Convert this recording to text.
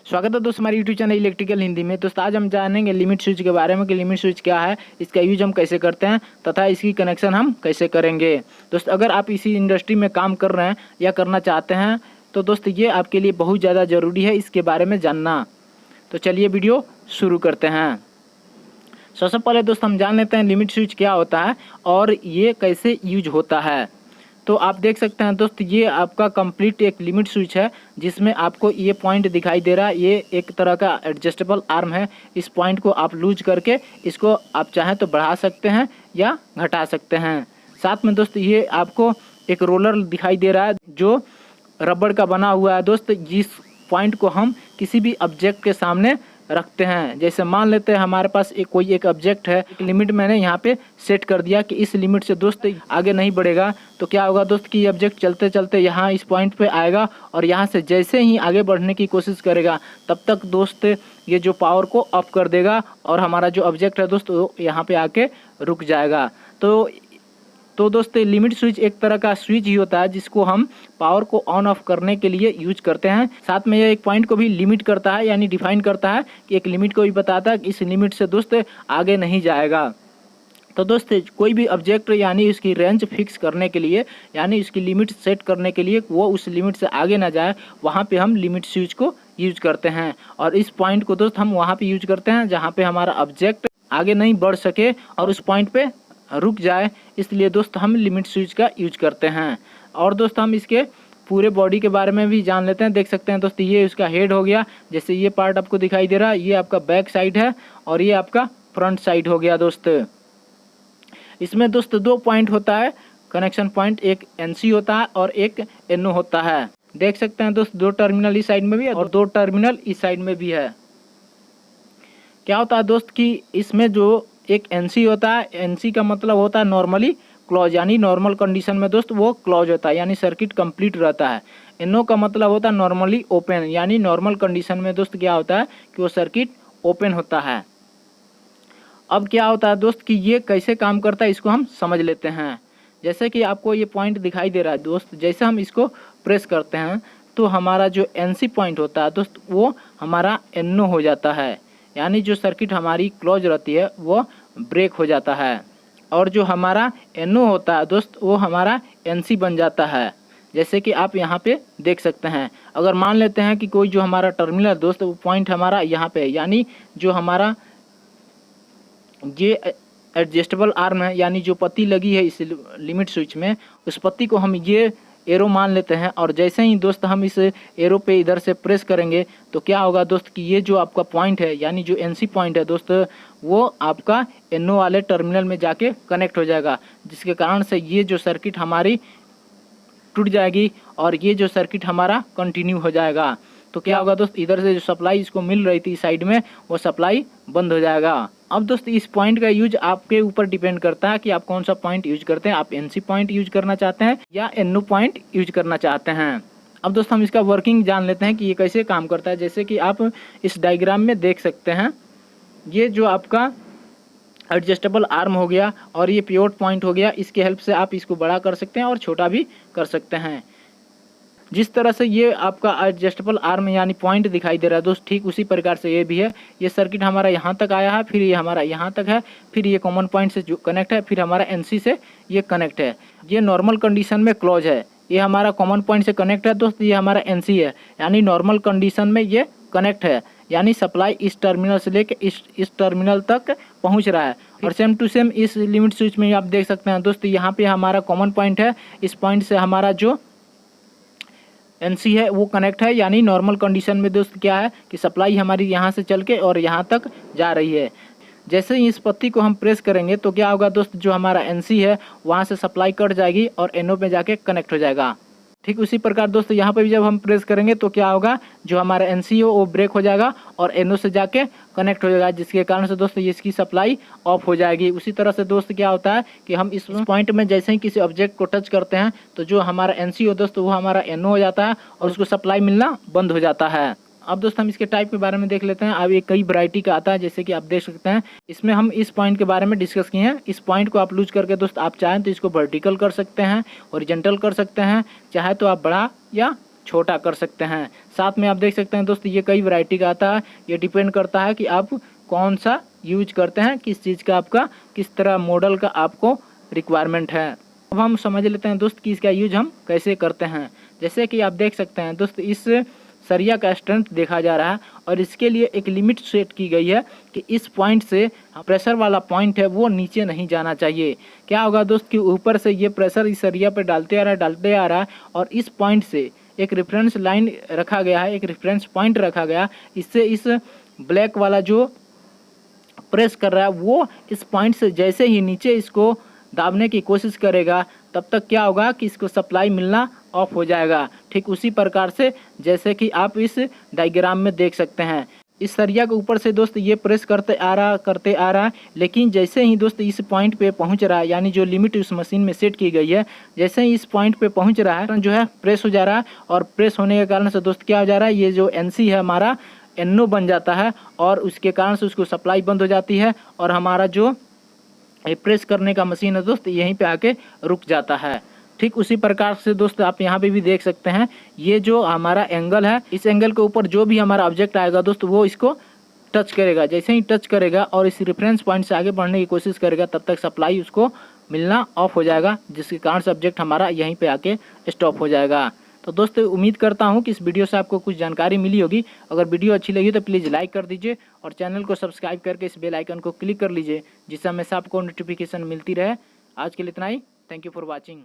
स्वागत है दोस्त हमारे यूट्यूब चैनल इलेक्ट्रिकल हिंदी में। दोस्त आज हम जानेंगे लिमिट स्विच के बारे में कि लिमिट स्विच क्या है, इसका यूज हम कैसे करते हैं तथा इसकी कनेक्शन हम कैसे करेंगे। दोस्त अगर आप इसी इंडस्ट्री में काम कर रहे हैं या करना चाहते हैं तो दोस्त ये आपके लिए बहुत ज़्यादा ज़रूरी है इसके बारे में जानना। तो चलिए वीडियो शुरू करते हैं। सबसे पहले दोस्त हम जान लेते हैं लिमिट स्विच क्या होता है और ये कैसे यूज होता है। तो आप देख सकते हैं दोस्त ये आपका कंप्लीट एक लिमिट स्विच है जिसमें आपको ये पॉइंट दिखाई दे रहा है। ये एक तरह का एडजस्टेबल आर्म है। इस पॉइंट को आप लूज करके इसको आप चाहें तो बढ़ा सकते हैं या घटा सकते हैं। साथ में दोस्त ये आपको एक रोलर दिखाई दे रहा है जो रबड़ का बना हुआ है दोस्त, जिस पॉइंट को हम किसी भी ऑब्जेक्ट के सामने रखते हैं। जैसे मान लेते हैं हमारे पास कोई एक ऑब्जेक्ट है, एक लिमिट मैंने यहाँ पे सेट कर दिया कि इस लिमिट से दोस्त आगे नहीं बढ़ेगा। तो क्या होगा दोस्त कि ये ऑब्जेक्ट चलते चलते यहाँ इस पॉइंट पे आएगा और यहाँ से जैसे ही आगे बढ़ने की कोशिश करेगा तब तक दोस्त ये जो पावर को ऑफ कर देगा और हमारा जो ऑब्जेक्ट है दोस्त वो यहाँ पे आके रुक जाएगा। तो दोस्त लिमिट स्विच एक तरह का स्विच ही होता है जिसको हम पावर को ऑन ऑफ करने के लिए यूज करते हैं। साथ में यह एक पॉइंट को भी लिमिट करता है, यानी डिफाइन करता है कि एक लिमिट को भी बताता है कि इस लिमिट से दोस्त आगे नहीं जाएगा। तो दोस्त कोई भी ऑब्जेक्ट यानी इसकी रेंज फिक्स करने के लिए यानी इसकी लिमिट सेट करने के लिए वो उस लिमिट से आगे ना जाए, वहाँ पे हम लिमिट स्विच को यूज करते हैं। और इस पॉइंट को दोस्त हम वहाँ पे यूज करते हैं जहाँ पे हमारा ऑब्जेक्ट आगे नहीं बढ़ सके और उस पॉइंट पे रुक जाए, इसलिए दोस्त हम लिमिट स्विच का यूज करते हैं। और दोस्त हम इसके पूरे बॉडी के बारे में भी जान लेते हैं। देख सकते हैं दोस्त ये इसका हेड हो गया, जैसे ये पार्ट आपको दिखाई दे रहा है, ये आपका बैक साइड है और ये आपका फ्रंट साइड हो गया दोस्त। इसमें दोस्त दो पॉइंट होता है कनेक्शन पॉइंट, एक एनसी होता है और एक एनओ होता है। देख सकते हैं दोस्त दो टर्मिनल इस साइड में भी है और दो टर्मिनल इस साइड में भी है। क्या होता है दोस्त कि इसमें जो एक एनसी होता है, एनसी का मतलब होता है नॉर्मली क्लोज, यानी नॉर्मल कंडीशन में दोस्त वो क्लोज होता है यानी सर्किट कंप्लीट रहता है। एनओ का मतलब होता है नॉर्मली ओपन, यानी नॉर्मल कंडीशन में दोस्त क्या होता है कि वो सर्किट ओपन होता है। अब क्या होता है दोस्त कि ये कैसे काम करता है इसको हम समझ लेते हैं। जैसे कि आपको ये पॉइंट दिखाई दे रहा है दोस्त, जैसे हम इसको प्रेस करते हैं तो हमारा जो एनसी पॉइंट होता है दोस्त वो हमारा एनओ हो जाता है, यानी जो सर्किट हमारी क्लोज रहती है वो ब्रेक हो जाता है। और जो हमारा एनओ होता है दोस्त वो हमारा एनसी बन जाता है, जैसे कि आप यहाँ पे देख सकते हैं। अगर मान लेते हैं कि कोई जो हमारा टर्मिनल दोस्त वो पॉइंट हमारा यहाँ पे है, यानी जो हमारा ये एडजस्टेबल आर्म है यानी जो पत्ती लगी है इस लिमिट स्विच में, उस पत्ती को हम ये एरो मान लेते हैं। और जैसे ही दोस्त हम इस एरो पे इधर से प्रेस करेंगे तो क्या होगा दोस्त कि ये जो आपका पॉइंट है यानी जो एनसी पॉइंट है दोस्त वो आपका एनओ वाले टर्मिनल में जाके कनेक्ट हो जाएगा, जिसके कारण से ये जो सर्किट हमारी टूट जाएगी और ये जो सर्किट हमारा कंटिन्यू हो जाएगा। तो क्या होगा दोस्त इधर से जो सप्लाई इसको मिल रही थी साइड में वो सप्लाई बंद हो जाएगा। अब दोस्त इस पॉइंट का यूज आपके ऊपर डिपेंड करता है कि आप कौन सा पॉइंट यूज करते हैं। आप एनसी पॉइंट यूज करना चाहते हैं या एनओ पॉइंट यूज करना चाहते हैं। अब दोस्त हम इसका वर्किंग जान लेते हैं कि ये कैसे काम करता है। जैसे कि आप इस डायग्राम में देख सकते हैं, ये जो आपका एडजस्टेबल आर्म हो गया और ये पिवोट पॉइंट हो गया, इसके हेल्प से आप इसको बड़ा कर सकते हैं और छोटा भी कर सकते हैं। जिस तरह से ये आपका एडजस्टेबल आर्म यानी पॉइंट दिखाई दे रहा है दोस्त, ठीक उसी प्रकार से ये भी है। ये सर्किट हमारा यहाँ तक आया है, फिर ये हमारा यहाँ तक है, फिर ये कॉमन पॉइंट से जो कनेक्ट है, फिर हमारा एनसी से ये कनेक्ट है। ये नॉर्मल कंडीशन में क्लोज है, ये हमारा कॉमन पॉइंट से कनेक्ट है दोस्त, ये हमारा एनसी है यानी नॉर्मल कंडीशन में ये कनेक्ट है, यानी सप्लाई इस टर्मिनल से लेके इस टर्मिनल तक पहुंच रहा है। और सेम टू सेम इस लिमिट स्विच में आप देख सकते हैं दोस्त, यहाँ पे हमारा कॉमन पॉइंट है, इस पॉइंट से हमारा जो एनसी है वो कनेक्ट है, यानी नॉर्मल कंडीशन में दोस्त क्या है कि सप्लाई हमारी यहाँ से चल के और यहाँ तक जा रही है। जैसे ही इस पत्ती को हम प्रेस करेंगे तो क्या होगा दोस्त, जो हमारा एनसी है वहाँ से सप्लाई कट जाएगी और एनओ में जाके कनेक्ट हो जाएगा। ठीक उसी प्रकार दोस्त यहाँ पे भी जब हम प्रेस करेंगे तो क्या होगा, जो हमारा एनसी हो वो ब्रेक हो जाएगा और एनओ से जाके कनेक्ट हो जाएगा, जिसके कारण से दोस्त इसकी सप्लाई ऑफ हो जाएगी। उसी तरह से दोस्त क्या होता है कि हम इस पॉइंट में जैसे ही किसी ऑब्जेक्ट को टच करते हैं तो जो हमारा एनसी हो दोस्त वो हमारा एनओ हो जाता है और उसको सप्लाई मिलना बंद हो जाता है। अब दोस्त हम इसके टाइप के बारे में देख लेते हैं। अब ये कई वैरायटी का आता है, जैसे कि आप देख सकते हैं इसमें हम इस पॉइंट के बारे में डिस्कस किए हैं। इस पॉइंट को आप लूज करके दोस्त आप चाहें तो इसको वर्टिकल कर सकते हैं, हॉरिजॉन्टल कर सकते हैं, चाहे तो आप बढ़ा या छोटा कर सकते हैं। साथ में आप देख सकते हैं दोस्त ये कई वैरायटी का आता है, ये डिपेंड करता है कि आप कौन सा यूज करते हैं, किस चीज़ का आपका किस तरह मॉडल का आपको रिक्वायरमेंट है। अब हम समझ लेते हैं दोस्त कि इसका यूज हम कैसे करते हैं। जैसे कि आप देख सकते हैं दोस्त इस सरिया का स्ट्रेंथ देखा जा रहा है और इसके लिए एक लिमिट सेट की गई है कि इस पॉइंट से प्रेशर वाला पॉइंट है वो नीचे नहीं जाना चाहिए। क्या होगा दोस्त कि ऊपर से ये प्रेशर इस सरिया पर डालते आ रहा है और इस पॉइंट से एक रेफरेंस लाइन रखा गया है, एक रेफरेंस पॉइंट रखा गया, इससे इस ब्लैक वाला जो प्रेस कर रहा है वो इस पॉइंट से जैसे ही नीचे इसको दाबने की कोशिश करेगा तब तक क्या होगा कि इसको सप्लाई मिलना ऑफ हो जाएगा। ठीक उसी प्रकार से जैसे कि आप इस डायग्राम में देख सकते हैं, इस सरिया के ऊपर से दोस्त ये प्रेस करते आ रहा है, लेकिन जैसे ही दोस्त इस पॉइंट पे पहुंच रहा है, यानी जो लिमिट उस मशीन में सेट की गई है, जैसे ही इस पॉइंट पे पहुंच रहा है जो है प्रेस हो जा रहा है और प्रेस होने के कारण से दोस्त क्या हो जा रहा है, ये जो NC है हमारा NO बन जाता है और उसके कारण से उसको सप्लाई बंद हो जाती है और हमारा जो प्रेस करने का मशीन है दोस्त यहीं पे आके रुक जाता है। ठीक उसी प्रकार से दोस्त आप यहाँ पे भी देख सकते हैं, ये जो हमारा एंगल है, इस एंगल के ऊपर जो भी हमारा ऑब्जेक्ट आएगा दोस्त वो इसको टच करेगा। जैसे ही टच करेगा और इस रेफरेंस पॉइंट से आगे बढ़ने की कोशिश करेगा तब तक सप्लाई उसको मिलना ऑफ हो जाएगा, जिसके कारण से ऑब्जेक्ट हमारा यहीं पे आके स्टॉप हो जाएगा। तो दोस्तों उम्मीद करता हूँ कि इस वीडियो से आपको कुछ जानकारी मिली होगी। अगर वीडियो अच्छी लगी तो प्लीज़ लाइक कर दीजिए और चैनल को सब्सक्राइब करके इस बेल आइकन को क्लिक कर लीजिए, जिससे हमेशा आपको नोटिफिकेशन मिलती रहे। आज के लिए इतना ही। Thank you for watching.